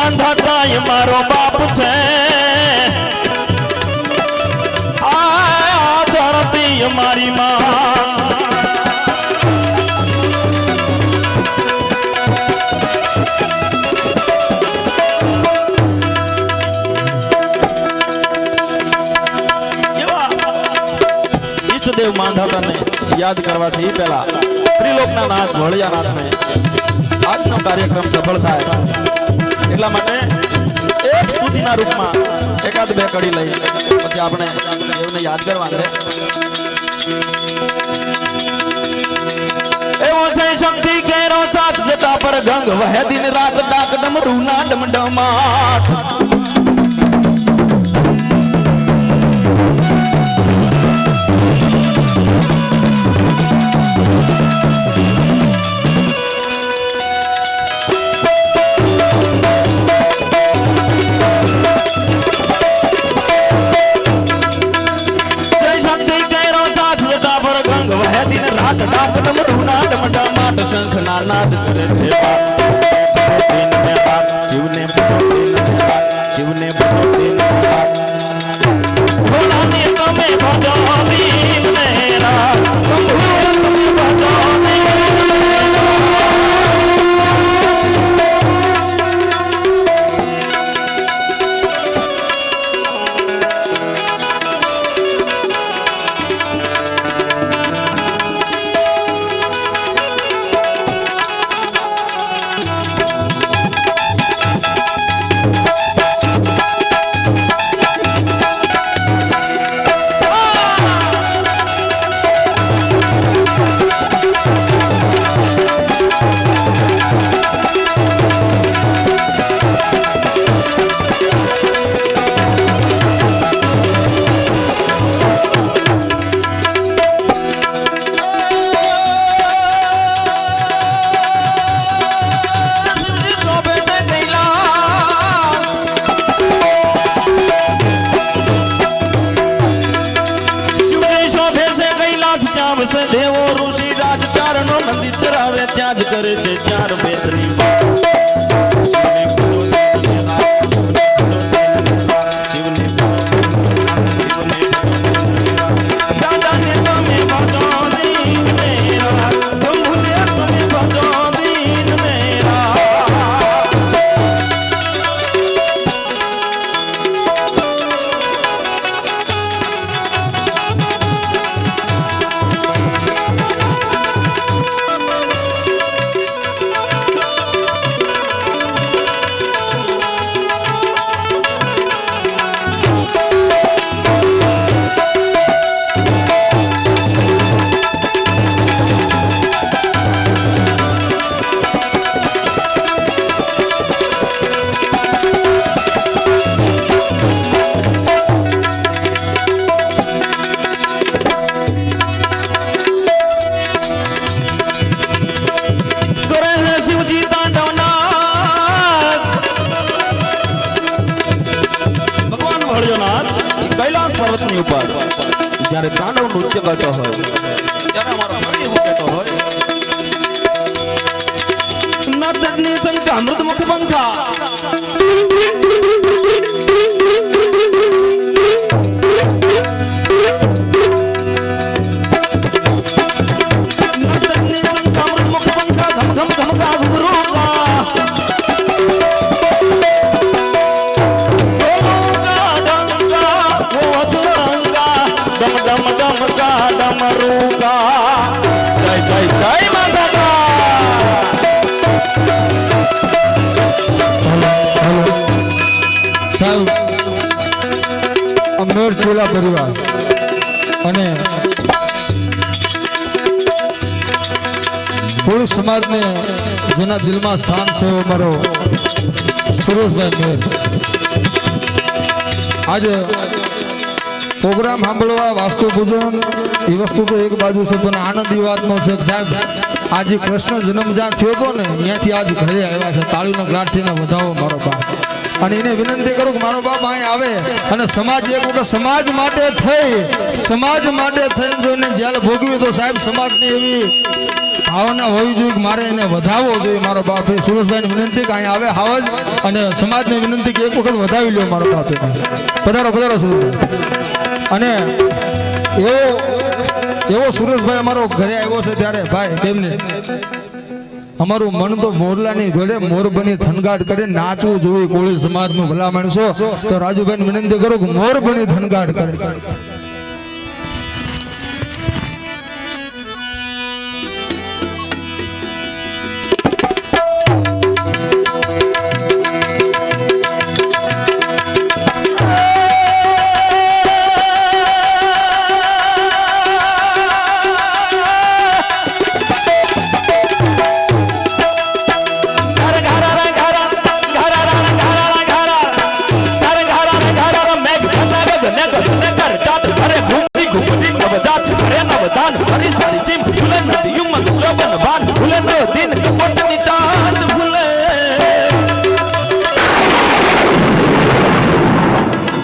માંધાતા એ મારો બાપ છે આ ધરતી મારી માં ઈષ્ટદેવ માંધાતાને યાદ કરવાથી પહેલા ત્રિલોકના નાથ વળિયાનાથને આજનો કાર્યક્રમ સફળ થાય એટલા માટે એક સ્તુતિના રૂપમાં એકાદ બે કડી લઈ પછી આપણે દેવને યાદ કરવા છે એવો છે શક્તિ કેરો સાથ જતા પર ગંગ વહે દિન રાત ડાક ડમરૂ ના ડમડમાટ શંખના નાદ કરે છે શિવને શિવને ભોલાને તમે ભજો દીન મેરા તમે ભજો દેવો ઋષિ રાજ ચારણો નંદી ચરાવે ત્યાં જ કરે છે ચાર બેતરી कैलाश पर्वतની ઉપર જ્યારે તાંડવ નૃત્ય કરતો હોય ત્યારે અમારો હરિ હું કહેતો હોય નદની સંકા મૃદ મુખ પંખા અમરેર છેલ્લા પરિવાર અને કોળી સમાજને જેના દિલમાં સ્થાન છે એવો મારો સુરેશભાઈ મેર આજે પ્રોગ્રામ સાંભળવા વાસ્તુ પૂજન એ વસ્તુ તો એક બાજુ છે પણ આનંદ એ વાતનો છે સાહેબ આજે કૃષ્ણ જન્મ જ્યાં થયો હતો ને ત્યાંથી આજ ઘરે આવ્યા છે. તાળીનો ગ્રાંઠીને વધાવો મારો બાપ. અને એને વિનંતી કરું કે મારો બાપ અહીં આવે અને સમાજ એક વખત સમાજ માટે થઈને જો એને જેલ ભોગવી તો સાહેબ સમાજની એવી ભાવના હોવી જોઈએ કે મારે એને વધાવવો જોઈએ. મારો બાપ એ સુરેશભાઈને વિનંતી કે અહીં આવે હાવજ અને સમાજને વિનંતી કે એક વખત વધાવી લ્યો મારો બાપ. પધારો સુરેશભાઈ. અને એવો સુરેશભાઈ અમારો ઘરે આવ્યો છે ત્યારે ભાઈ કેમને અમારું મન તો મોરલાની જોડે મોર બની થનગાટ કરે નાચવું જોઈએ. કોળી સમાજનું ભલા માણસો તો રાજુભાઈને વિનંતી કરું કે મોર બની થનગાટ કરે.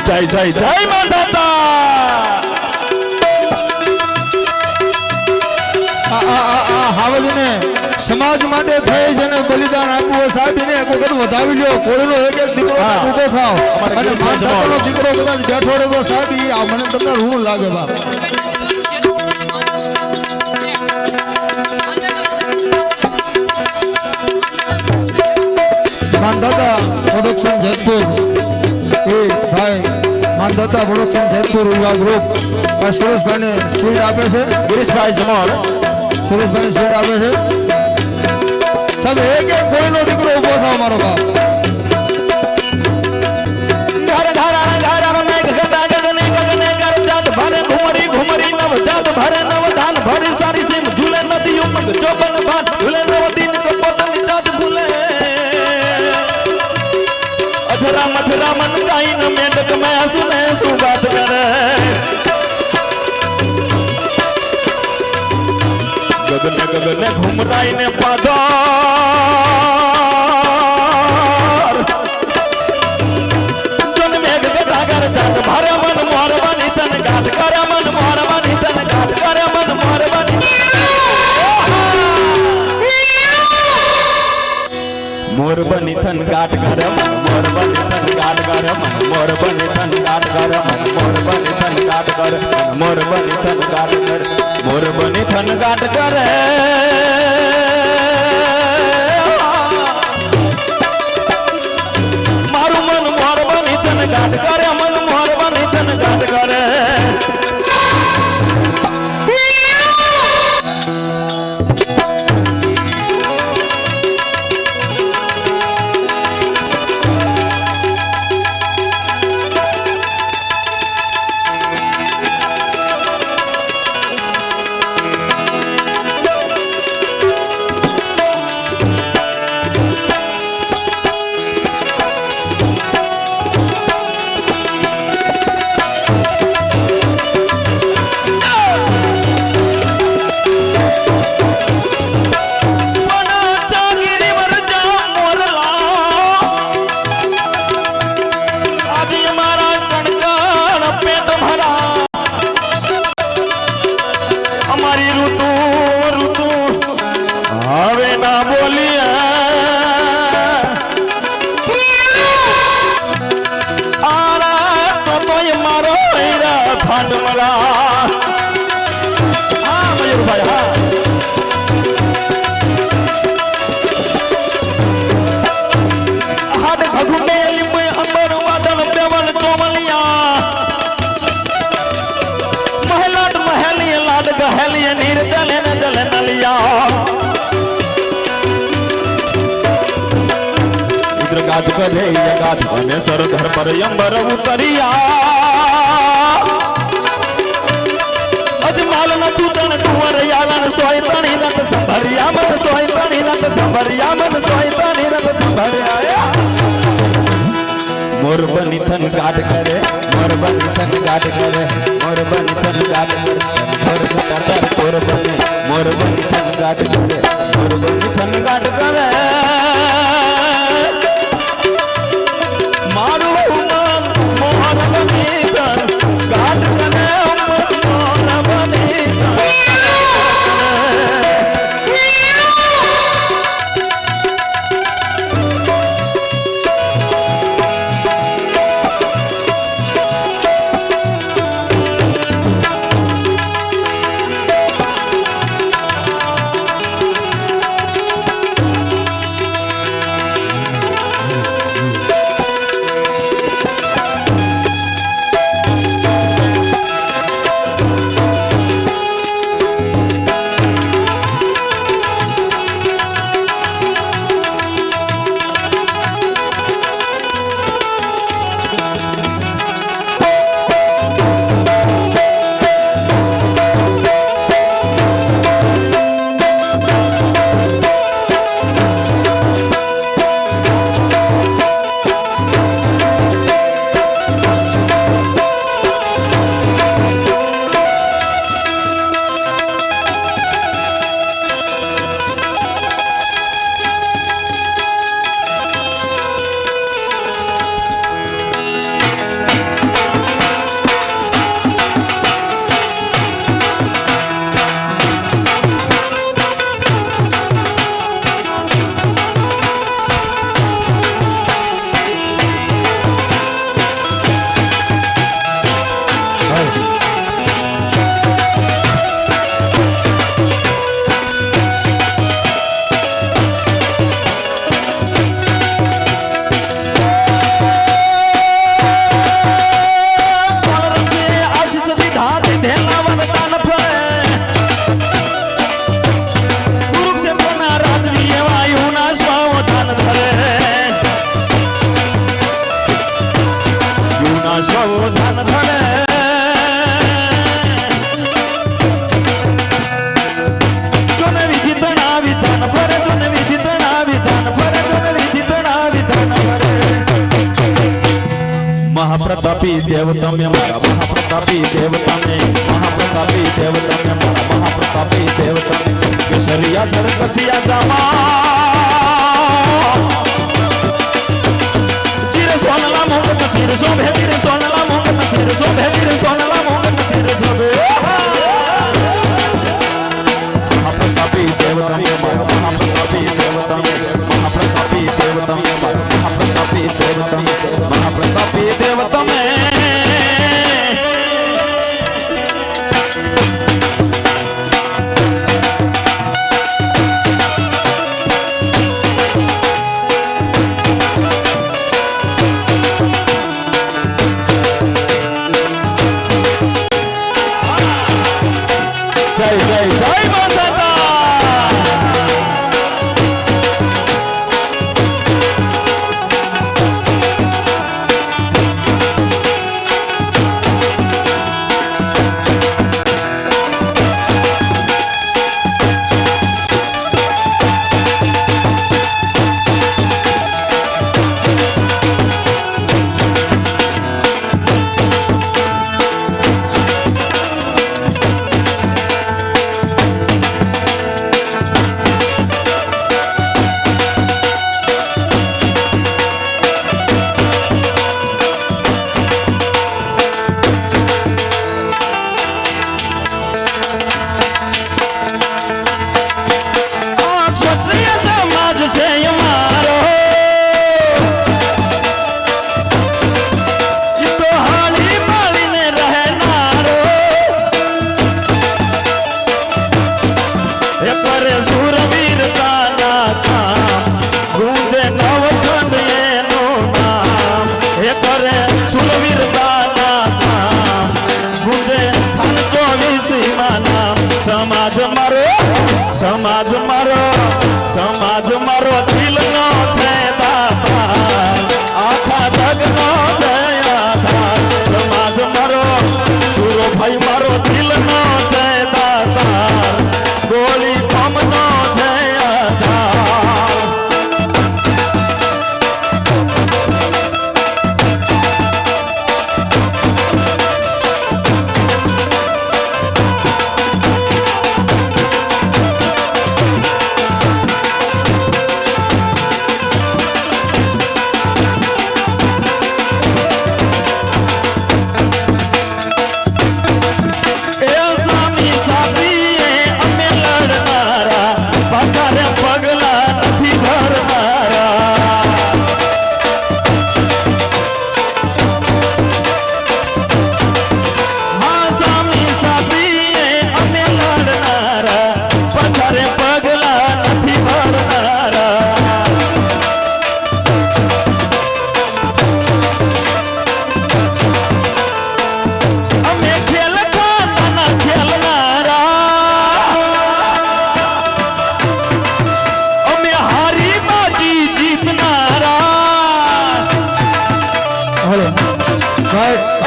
જય જય જય માંધાતા. હાવજને સમાજ માટે થઈ જેને બલિદાન આપવું હોય સાહેબ એને એક વખત વધાવી લ્યો. કોળીનો એક દીકરો ઊભો થાવ અને માંધાતાનો દીકરો કદાચ બેઠો રહે તો સાહેબ આ મને તમને ઋણ લાગે બાપ. માંધાતા પ્રોડક્શન જેતપુર એ ભાઈ માંધાતા પ્રોડક્શન જેતપુર યુવા ગ્રુપ સુરેશભાઈને સ્વીટ આપે છે. ગિરીશભાઈ જમોર સુરેશભાઈને સ્વીટ આપે છે. સાહેબ એક કોઈનો દીકરો ઉભો થાવ મારો બાપ. ઘર ઘર ઘર મેઘ ગતા ગગને ગગને કર જાત ભરે ઘુમરી ઘુમરી નવ જાત ભરે નવ દાન ભરી સારી સીમ ઝૂલે નદી ઉમંગ જોબન બાદ ઝૂલે નવ દિન કો પોતની જાત ભૂલે અધરા મથરા મન કાઈ ન મેડક મે સુને સુ બાત કરે ગગને ગગને ઘુમરાઈ ને પાદર જન મેઘ ગટાગર જાત ભરે મન મોરવાની તન ગાત કરે મન મોરવાની તન ગાત કરે મન મોરવાની મોર બની થન ગાટ કરે મન મોર બની થન ગાટ કરે મન મોર બની થન ગાટ કરે મન મોર બની થન ગાટ કરે મન મોર બની થન ગાટ કરે મોર બની થન ગાટ કરે મારું મન મોર બની થન ગાટ કરે મન મોર બની થન ગાટ કરે गाज करे गाज बने सरधर पर अंबर उतरिया अजमाल न तूतन कुंवर यालन सोयतनी नत संभरिया मन सोयतनी नत संभरिया मन सोयतनी नत संभरिया मोर बनी थन गाट करे मोर बनी थन गाट करे मोर बनी थन गाट करे मोर काटर तोर बने मोर बनी थन गाट करे मोर बनी थन गाट करे मारू मन मोहन बनी थन गाट करे मोहन बनी थन महाप्रतापी देवता में मारा महाप्रतापी देवता में महाप्रतापी देवता में मारा महाप्रतापी देवता में केसरिया झरकसिया जामा चिर सोनला मोंग चिर शोभे चिर सोनला मोंग चिर शोभे चिर सोनला मोंग चिर शोभे महाप्रतापी देवता में मारा महाप्रतापी देवता में महाप्रतापी देवता में मारा महाप्रतापी देवता में महाप्रतापी देवता में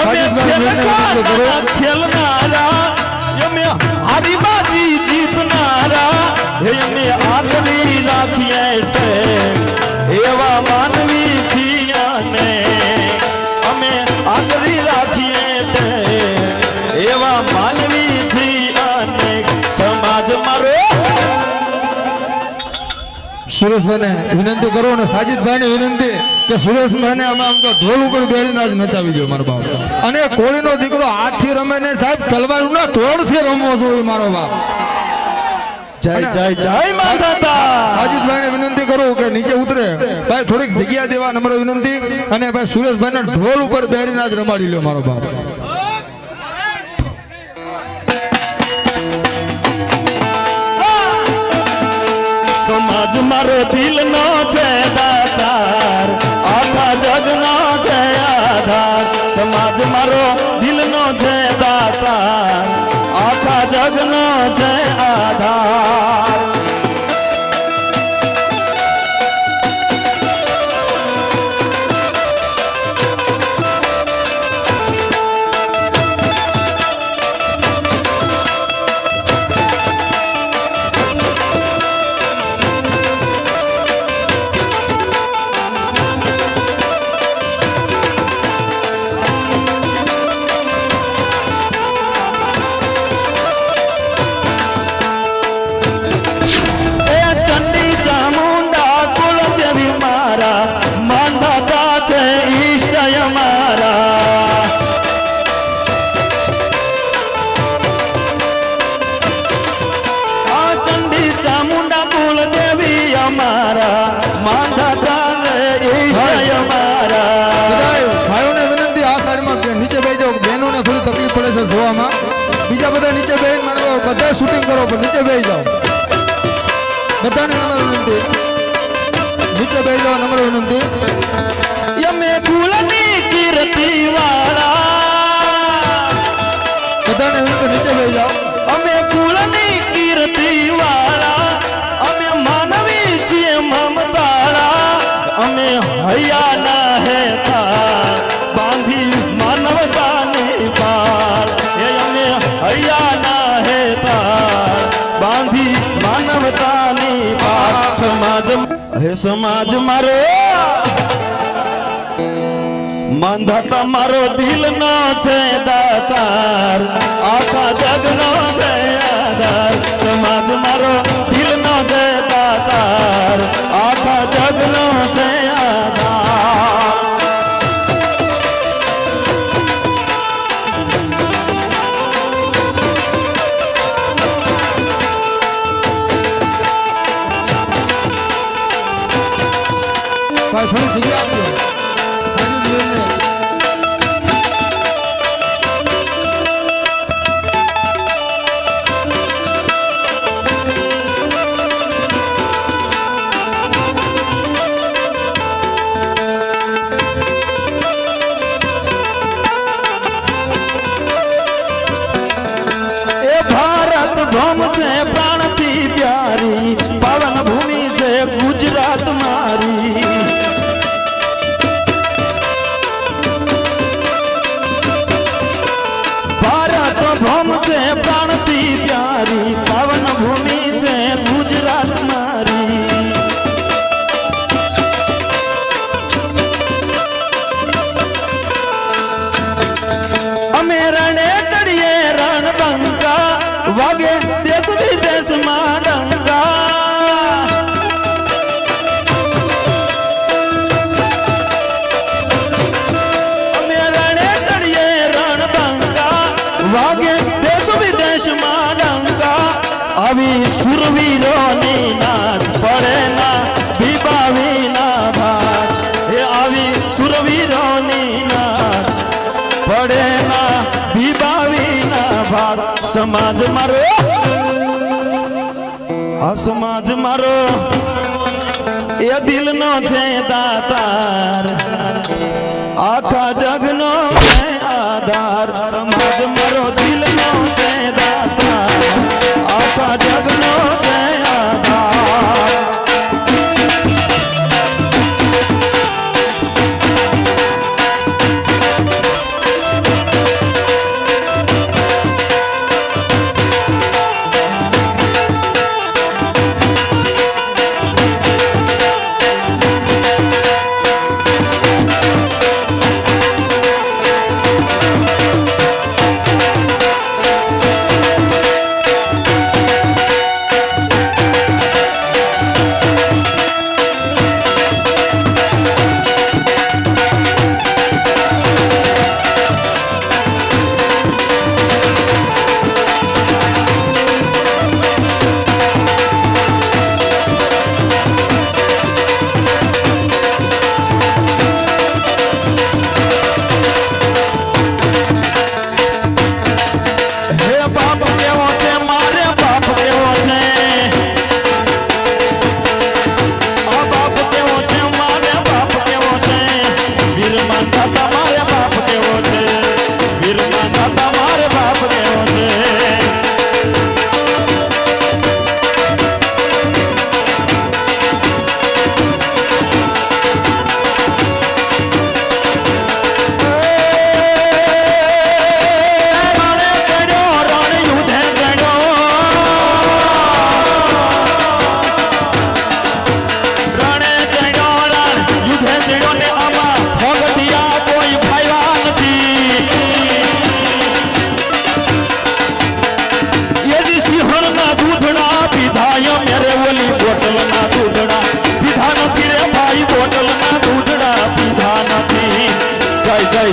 અમે ખેલનારા ખેલનારા અમે હારીબાજી જીતનારા અમે આખરી રાખીએ તે એવા માનવી છીએ ને અમે આખરી રાખીએ તે એવા માનવી છીએ ને સમાજ મારો સુરેશભાઈને વિનંતી કરું અને સાજીદભાઈને વિનંતી કે સુરેશભાઈને અમે આમ તો ઢોલ ઉપર બેરીને જ નચાવી દો મારો બાપ. અને કોળીનો દીકરો હાથથી રમે ને સાહેબ તલવારના ધોળથી રમવો જોઈએ મારો બાપ. જય જય જય માતા. સાજીદભાઈને વિનંતી કરું કે નીચે ઉતરે ભાઈ, થોડીક જગ્યા દેવા નમ્ર વિનંતી. અને ભાઈ સુરેશભાઈને ઢોલ ઉપર બેરીને જ રમાડી લ્યો મારો બાપ. સમાજ મારો દિલ નો છે દાતાર, આખા જગ નો છે આધાર. સમાજ મારો દિલ નો છે દાતાર, આખા જગ નો છે આધાર. જોવામાં બીજા બધા નીચે બેહીને મારે બધા શૂટિંગ કરો, પણ નીચે બેહી જાઓ. બધાને નમ્ર વિનંતી, નીચે બેહી જાઓ, નમ્ર વિનંતી. યમે કુલની કીર્તિ વાળા, બધાને વિનંતી નીચે બેહી જાઓ. અમે કુલની કીર્તિ વાળા, અમે માનવી છીએ મમતાળા. અમે હૈયાના હેતા બાંધી માનવતાની પાળ. હૈયાના હેતા બાંધી માનવતાની પાળ. સમાજ હે સમાજ મારો માંધાતા મારો દિલ નો છે દાતાર, આખા જગ નો છે આધાર. સમાજ મારો દિલ નો છે દાતાર, આખા જગ નો છે આધાર. ભાઈ થોડી જગ્યા આપજો સાજીદભાઈને. એ ભારત ભૂમ છે પ્રાણથી પ્યારી, પાવન ભૂમિ છે ગુજરાત મારી. ભારત ભૂમ છે પ્રાણથી પ્યારી, પાવન ભૂમિ છે ગુજરાત મારી. અમે રણે ચડીએ રણબંકા, વાગે દેશ વિદેશમાં ડંકા. અમે રણે ચડીએ રણબંકા, વાગે દેશ વિદેશમાં ડંકા. આવી સુરવીરોની નાદ પડે ના બીબાવી ના ભાત. એ આવી સુરવીરોની નાદ પડે ના બીબાવી ના ભાત. સમાજ મારો આ સમાજ મારો એ દિલ નો છે દાતાર, આખા જગ નો છે આધાર. સમાજ મારો દિલ નો છે દાતાર, આખા જગ નો છે આધાર.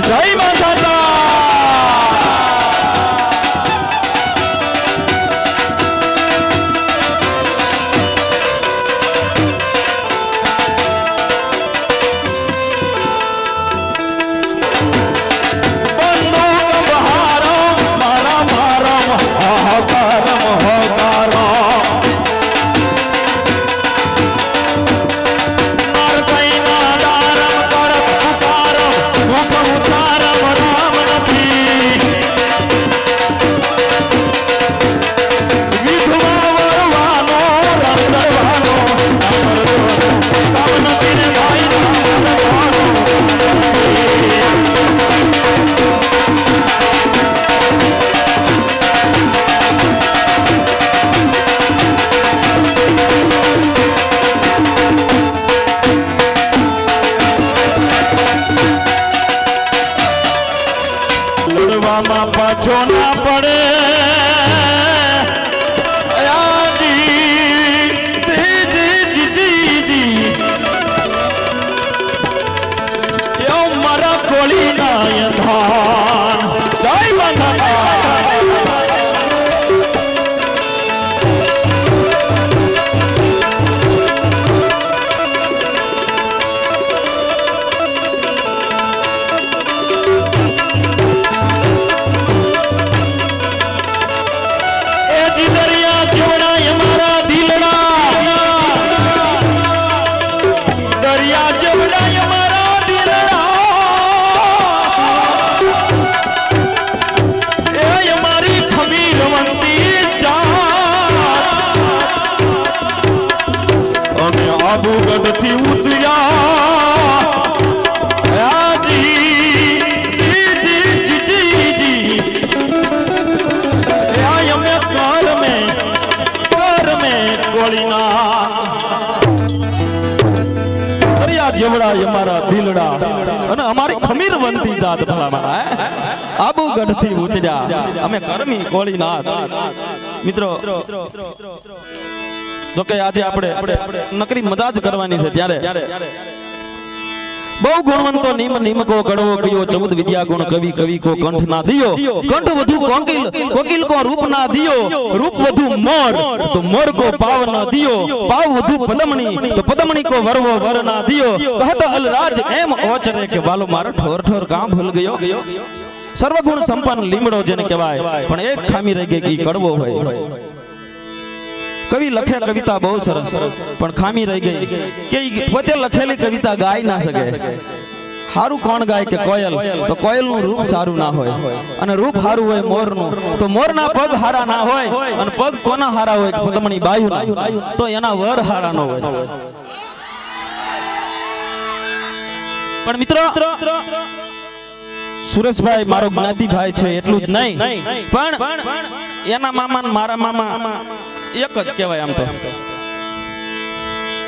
જય માતા લડવામાં પાછો ના પડે મારા કોળી ના ધાન જય માતા આબુગઢથી ઉતર્યા અમે કર મેં ગોળીના દરિયા જેવડા અમારા દિલડા અને અમારી ખમીર બનતી જાત ભલામણા આબુગઢથી ઉતર્યા અમે કરમી ગોળીના મિત્રો જો કે આજે આપણે નકરી મજા જ કરવાની છે ત્યારે બહુ ગુણવંતો નિમકો કડવો કયો 14 વિદ્યા ગુણ કવિ કવિ કો કંઠ ના દિયો કંઠ વધુ કોકિલ કો રૂપ ના દિયો રૂપ વધુ મોર તો મોર કો પાવ ના દિયો પાવ વધુ પદમણી તો પદમણી કો વરવો વર ના દિયો કહતો અલરાજ એમ ઓચરે કે વાલો મારો ઠોર ઠોર કામ ભૂલ ગયો સર્વગુણ સંપન્ન લીમડો જેને કહેવાય પણ એક ખામી રહી ગઈ કે કડવો હોય કવિ લખે કવિતા બહુ સરસ પણ ખામી રહી ગઈ કે પોતે લખેલી કવિતા ગાઈ ના શકે હારું કોણ ગાય કે કોયલ તો કોયલ નું રૂપ સારું ના હોય અને રૂપ હારું હોય મોર નું તો મોર ના પગ હારા ના હોય અને પગ કોના હારા હોય પદમણી બાયુ ના તો એના વર હારા ન હોય પણ મિત્રો સુરેશભાઈ મારો જ્ઞાતિ ભાઈ છે એટલું જ નહીં પણ એના મામા મારા મામા એક જ કહેવાય આમ તો